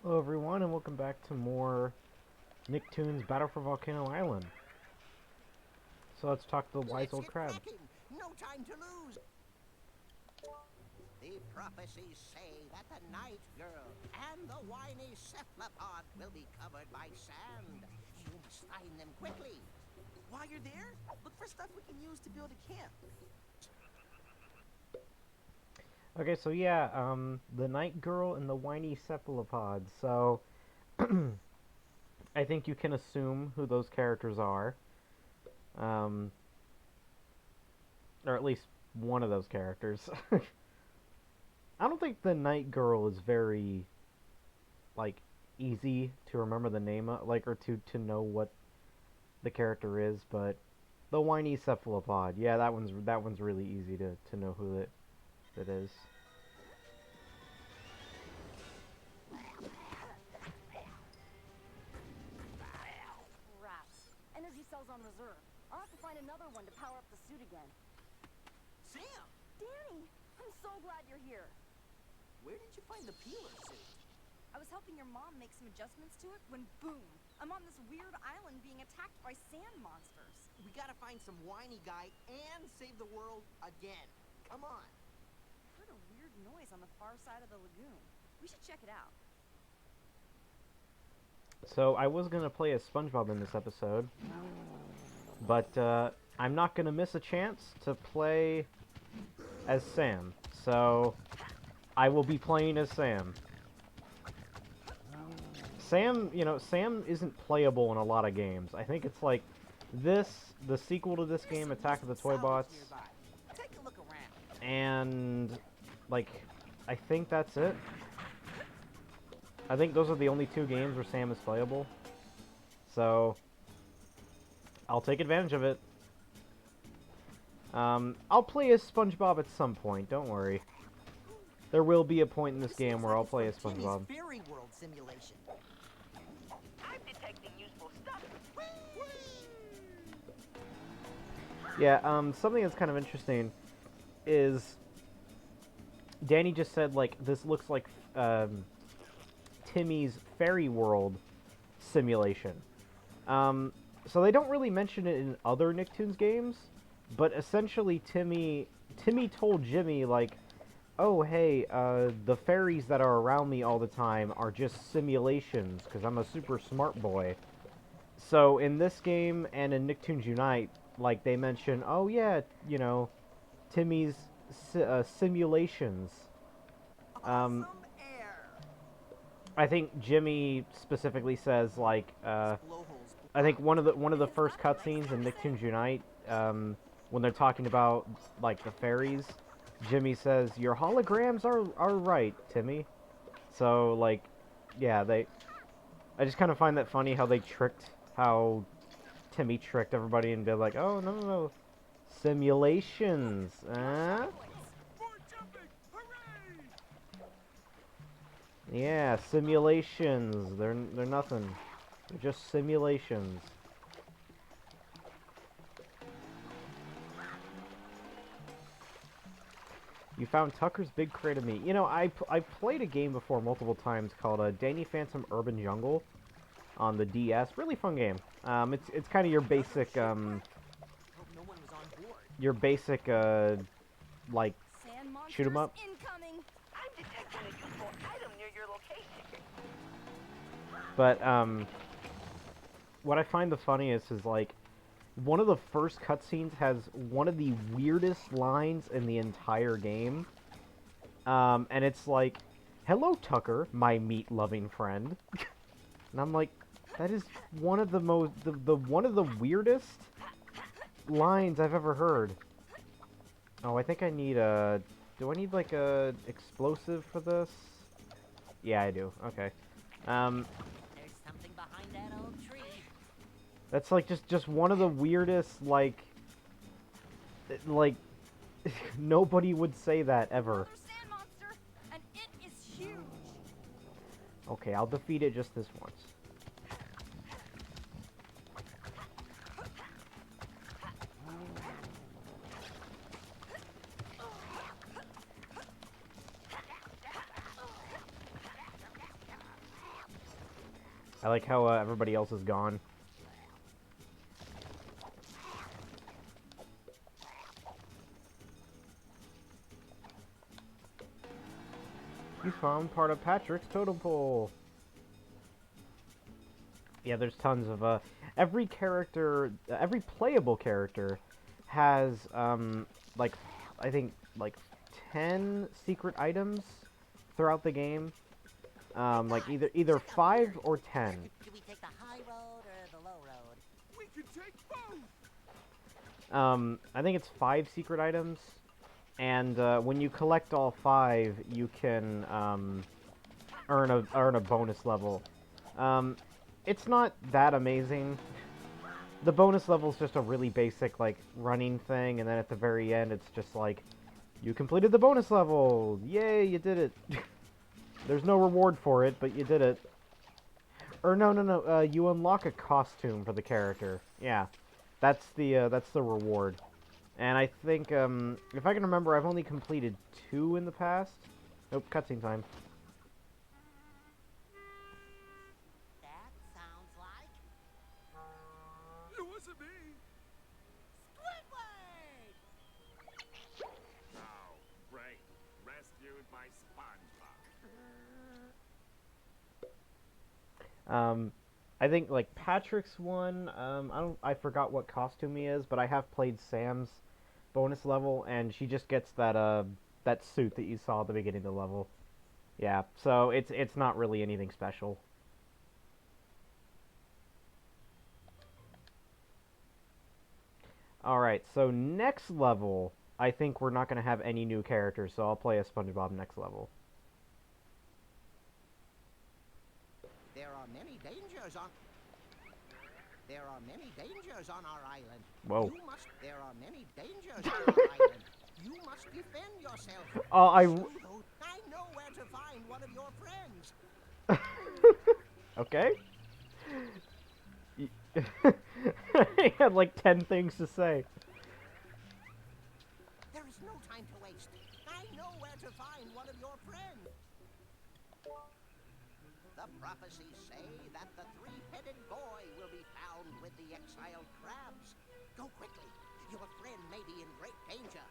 Hello everyone and welcome back to more Nicktoons Battle for Volcano Island. So let's talk to the wise Let's old get crab. cracking. No time to lose. The prophecies say that the night girl and the whiny cephalopod will be covered by sand. You must find them quickly. While you're there, look for stuff we can use to build a camp. Okay, so yeah, the night girl and the whiny cephalopod. So I think you can assume who those characters are. Um, or at least one of those characters. I don't think the night girl is very like easy to remember the name of, like, or to know what the character is, but the whiny cephalopod, yeah, that one's really easy to know who it is. Rats. Energy cells on reserve. I'll have to find another one to power up the suit again. Sam, Danny! I'm so glad you're here. where did you find the peeler suit? I was helping your mom make some adjustments to it when boom! I'm on this weird island being attacked by sand monsters. We gotta find some whiny guy and save the world again. Come on. I heard a weird noise on the far side of the lagoon. We should check it out. So I was gonna play as SpongeBob in this episode, but I'm not gonna miss a chance to play as Sam. So I will be playing as Sam. Sam, Sam isn't playable in a lot of games. I think it's like this, the sequel to this game, Attack of the Toy Bots, Take a look around. and like I think that's it. I think those are the only two games where Sam is playable. So I'll take advantage of it. I'll play as SpongeBob at some point, don't worry. There will be a point in this game where I'll play as SpongeBob. Fairy World simulation. I'm detecting useful stuff. Yeah, something that's kind of interesting is Danny just said, like, this looks like Timmy's Fairy World simulation. So they don't really mention it in other Nicktoons games, but essentially Timmy told Jimmy, like, oh, hey, the fairies that are around me all the time are just simulations, because I'm a super smart boy. So in this game and in Nicktoons Unite, like, they mention, oh yeah, Timmy's simulations. Awesome air. I think Jimmy specifically says, like, Blowholes. I think one of the first cutscenes in Nicktoons Unite, when they're talking about, like, the fairies, Jimmy says, "Your holograms are right, Timmy." So, like, yeah, I just kind of find that funny how Timmy tricked everybody and be like, "Oh, no, simulations, yeah, simulations. They're nothing. They're just simulations." You found Tucker's big crate of meat. I've played a game before multiple times called Danny Phantom Urban Jungle on the DS. Really fun game. It's kind of your basic Hope no one was on board. like, Sand monsters shoot 'em up. incoming! I'm detecting a useful item near your location. But what I find the funniest is, like, one of the first cutscenes has one of the weirdest lines in the entire game. And it's like, "Hello, Tucker, my meat-loving friend." And I'm like, that is one of the one of the weirdest lines I've ever heard. Oh, I think I need a... Do I need, like, a explosive for this? Yeah, I do. Okay. There's something behind that old tree. That's, like, just one of the weirdest, like, nobody would say that ever. Another sand monster, and it is huge! Okay, I'll defeat it just this once. I like how everybody else is gone. You found part of Patrick's totem pole. Yeah, there's tons of every character, every playable character has like I think like 10 secret items throughout the game. Like either 5 or 10. Do we take the high road or the low road? We can take both. I think it's 5 secret items, and when you collect all 5, you can earn a bonus level. It's not that amazing. The bonus level is just a really basic like running thing, and then at the very end, it's just like you completed the bonus level. Yay, you did it. There's no reward for it, but you did it. Or no. You unlock a costume for the character. Yeah, that's the reward. And I think if I can remember, I've only completed 2 in the past. Nope, cutscene time. That sounds like It wasn't me. Squidward! Oh, great. Rescued by SpongeBob. I think like Patrick's one. I forgot what costume he is, but I have played Sam's bonus level, and she just gets that that suit that you saw at the beginning of the level. Yeah, so it's not really anything special. Alright, so next level, I think we're not going to have any new characters, so I'll play as SpongeBob next level. There are many dangers on our island. Whoa. There are many dangers on our island. You must defend yourself. I know where to find one of your friends. Okay. He had like 10 things to say. There is no time to waste. I know where to find one of your friends. The prophecies say that the 3-headed boy will be found with the exiled crabs. Go quickly. Your friend may be in great danger.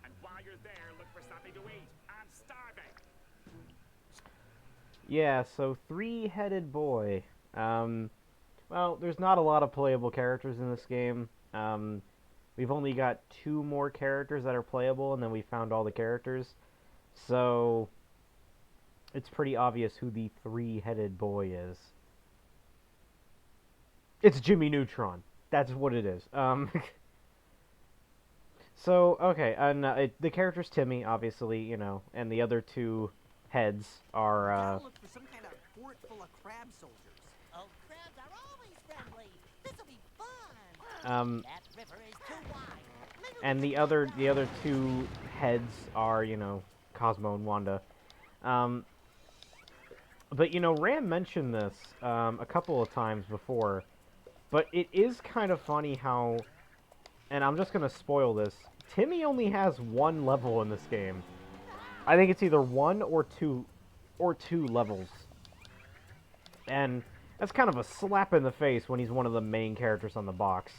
And while you're there, look for something to eat. I'm starving. Yeah, so 3-headed boy. Well, there's not a lot of playable characters in this game. We've only got 2 more characters that are playable, and then we found all the characters. So it's pretty obvious who the 3-headed boy is. It's Jimmy Neutron. That's what it is. So, okay, and the character's Timmy, obviously, you know, and the other 2 heads are, Gotta look for some kind of fort full of crab soldiers. Oh, crabs are always friendly. This'll be fun. That river is too wide. Maybe we and can the go other 2 heads are, you know, Cosmo and Wanda. But, you know, Ram mentioned this a couple of times before, but it is kind of funny how, and I'm just going to spoil this, Timmy only has 1 level in this game. I think it's either 1 or 2 levels. And that's kind of a slap in the face when he's one of the main characters on the box.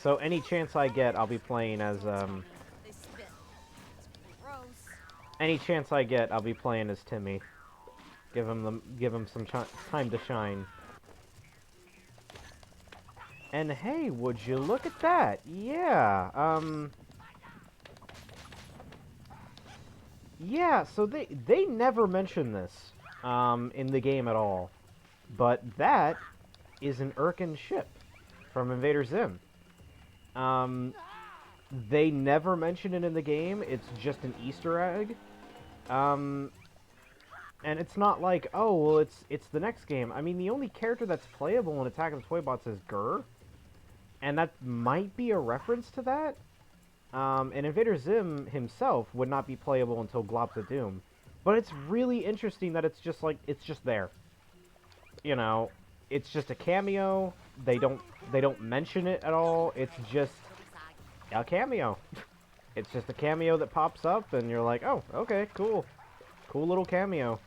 So any chance I get, I'll be playing as They spit. It's gross. any chance I get, I'll be playing as Timmy. Give him some time to shine. And hey, would you look at that? Yeah, yeah, so they never mention this in the game at all. But that is an Irken ship from Invader Zim. They never mention it in the game. It's just an Easter egg. And it's not like, oh, well, it's the next game. I mean, the only character that's playable in Attack of the Toybots is Gur. And that might be a reference to that. And Invader Zim himself would not be playable until Globs of Doom. But it's really interesting that it's just like, it's just there. You know, it's just a cameo. They don't mention it at all. It's just a cameo. It's just a cameo that pops up and you're like, oh, okay, cool. Cool little cameo.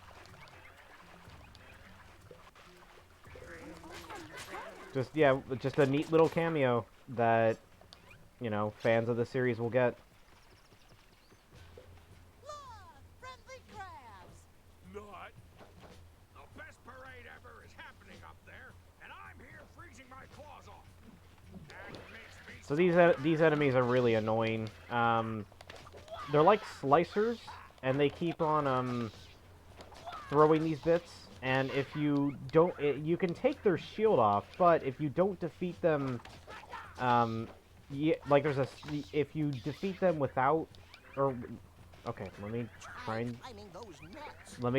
Just a neat little cameo that, you know, fans of the series will get. Look, friendly crabs. Not. The best parade ever is happening up there, and I'm here freezing my claws off. That makes me So these enemies are really annoying. They're like slicers, and they keep on throwing these bits. And if you don't, you can take their shield off, but if you don't defeat them, like if you defeat them without, or okay, let me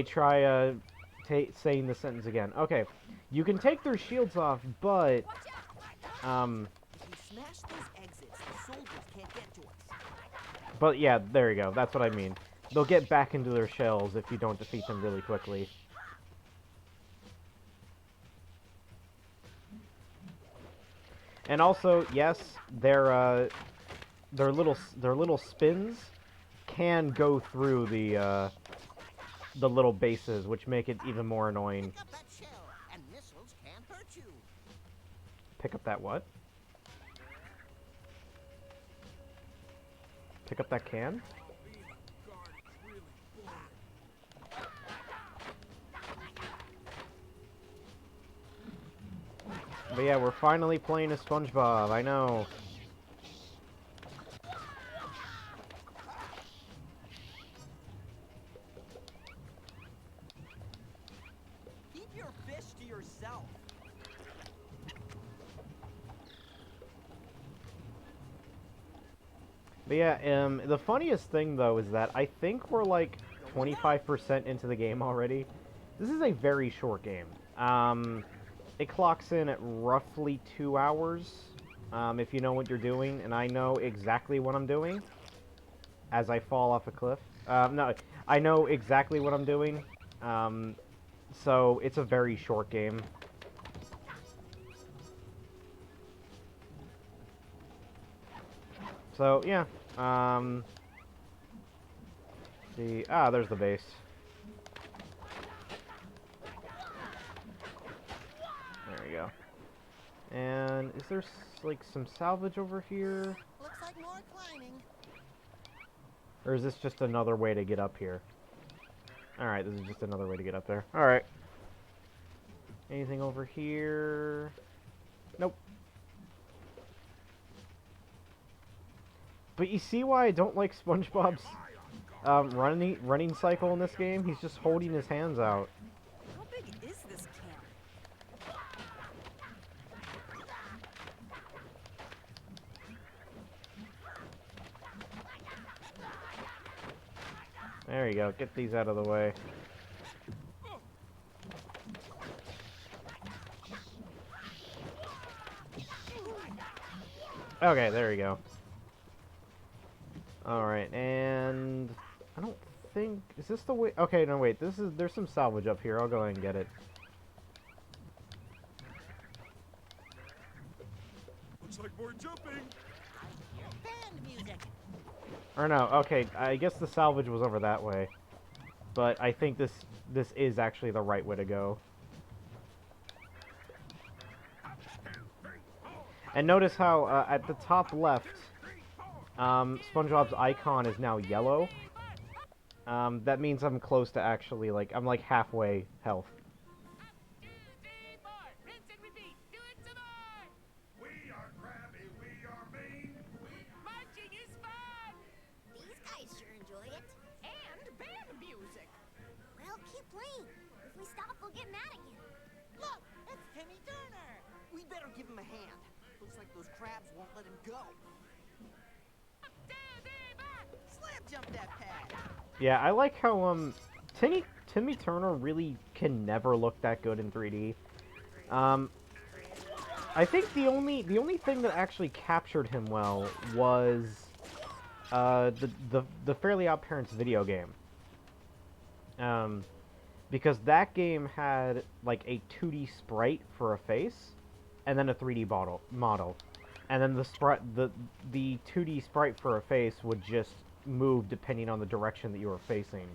try saying the sentence again. Okay, you can take their shields off, but If we smash these exits, the soldiers can't get to us. but yeah, there you go. That's what I mean. They'll get back into their shells if you don't defeat them really quickly. And also, yes, their little spins can go through the little bases, which make it even more annoying. Pick up that shell, and missiles can't hurt you. Pick up that what? Pick up that can? But yeah, we're finally playing as SpongeBob, I know. Keep your fish to yourself. But yeah, the funniest thing though is that I think we're like 25% into the game already. This is a very short game. It clocks in at roughly 2 hours, if you know what you're doing, and I know exactly what I'm doing as I fall off a cliff. No, I know exactly what I'm doing, so it's a very short game. So, yeah, there's the base. There we go. And is there, like, some salvage over here? Looks like more climbing. Or is this just another way to get up here? Alright, this is just another way to get up there. Alright. Anything over here? Nope. But you see why I don't like SpongeBob's running cycle in this game? He's just holding his hands out. How big is this camp? There you go. Get these out of the way. Okay, there you go. Alright, and I don't think, is this the way? Okay, no wait, there's some salvage up here. I'll go ahead and get it. Looks like more jumping. Band music. Or no, okay, I guess the salvage was over that way. But I think this is actually the right way to go. And notice how at the top left, SpongeBob's icon is now yellow. That means I'm close to actually, like, I'm like halfway health. We are crabby, we are mean. Marching is fun! These guys sure enjoy it. And band music! Well, keep playing. If we stop, we'll get mad again. Look, it's Timmy Turner. We better give him a hand. Looks like those crabs won't let him go. Slam jump that pad. Yeah, I like how Timmy Turner really can never look that good in 3D. I think the only thing that actually captured him well was the Fairly Odd Parents video game. Because that game had like a 2D sprite for a face, and then a 3D model, and then the 2D sprite for a face would just move depending on the direction that you were facing.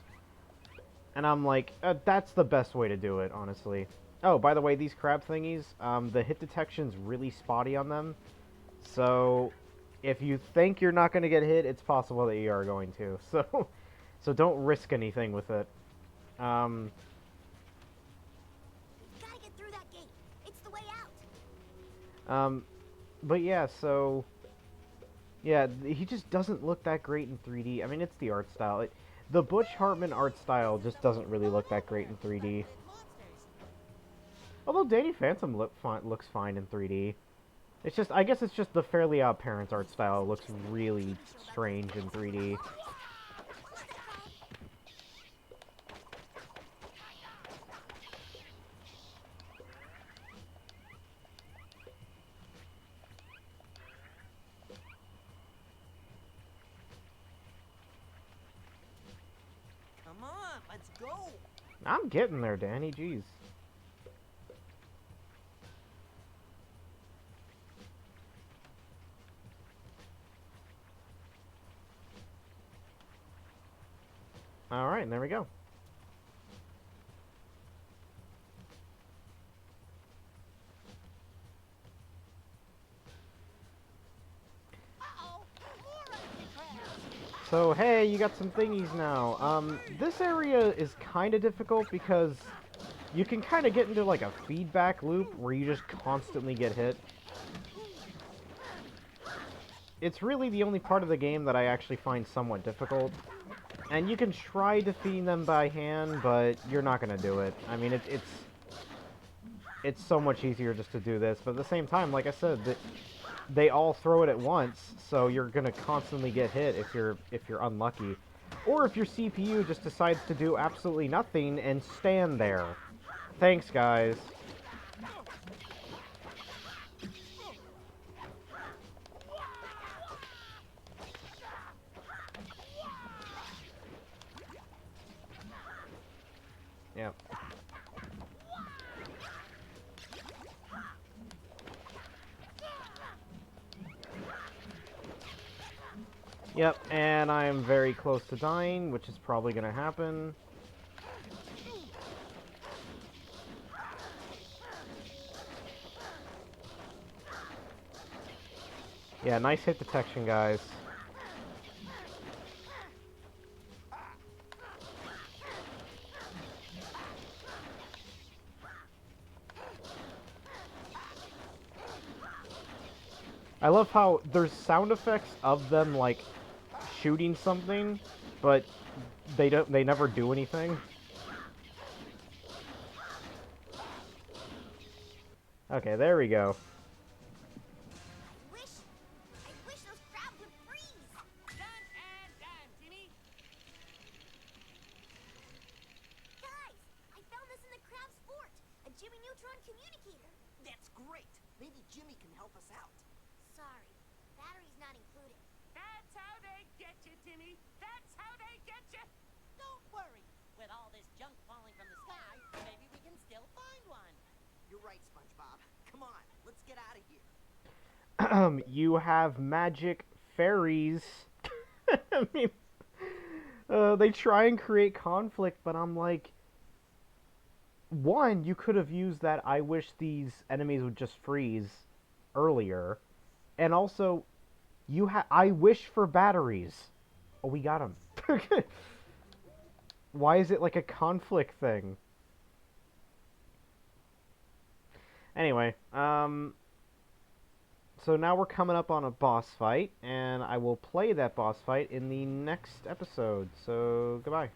And I'm like, that's the best way to do it, honestly. Oh, by the way, these crab thingies, the hit detection's really spotty on them. So, if you think you're not going to get hit, it's possible that you are going to. So don't risk anything with it. Gotta get through that gate. It's the way out. But yeah, so... Yeah, he just doesn't look that great in 3D. I mean, it's the art style. The Butch Hartman art style just doesn't really look that great in 3D. Although Danny Phantom looks fine in 3D. It's just, I guess it's just the Fairly Odd Parents art style looks really strange in 3D. Come on, let's go. I'm getting there, Danny, jeez. Alright, and there we go. So, hey, you got some thingies now. This area is kind of difficult because you can kind of get into, like, a feedback loop where you just constantly get hit. It's really the only part of the game that I actually find somewhat difficult. And you can try defeating them by hand, but you're not going to do it. I mean, it's so much easier just to do this. But at the same time, like I said, they all throw it at once, so you're gonna constantly get hit if you're unlucky, or if your CPU just decides to do absolutely nothing and stand there. Thanks, guys. Yep. Yep, and I am very close to dying, which is probably going to happen. Yeah, nice hit detection, guys. I love how there's sound effects of them, like, shooting something, but they never do anything. Okay, there we go. I wish those crabs would freeze. Done and done, Jimmy. Guys, I found this in the crab's fort. A Jimmy Neutron communicator. That's great. Maybe Jimmy can help us out. Sorry, battery's not included. That's how they get you, Timmy. That's how they get you. Don't worry. With all this junk falling from the sky, maybe we can still find one. You're right, SpongeBob. Come on, let's get out of here. You have magic fairies. I mean, they try and create conflict, but I'm like, one, you could have used that I wish these enemies would just freeze earlier. And also, I wish for batteries. Oh, we got them. Why is it like a conflict thing? Anyway, so now we're coming up on a boss fight, and I will play that boss fight in the next episode. So, goodbye.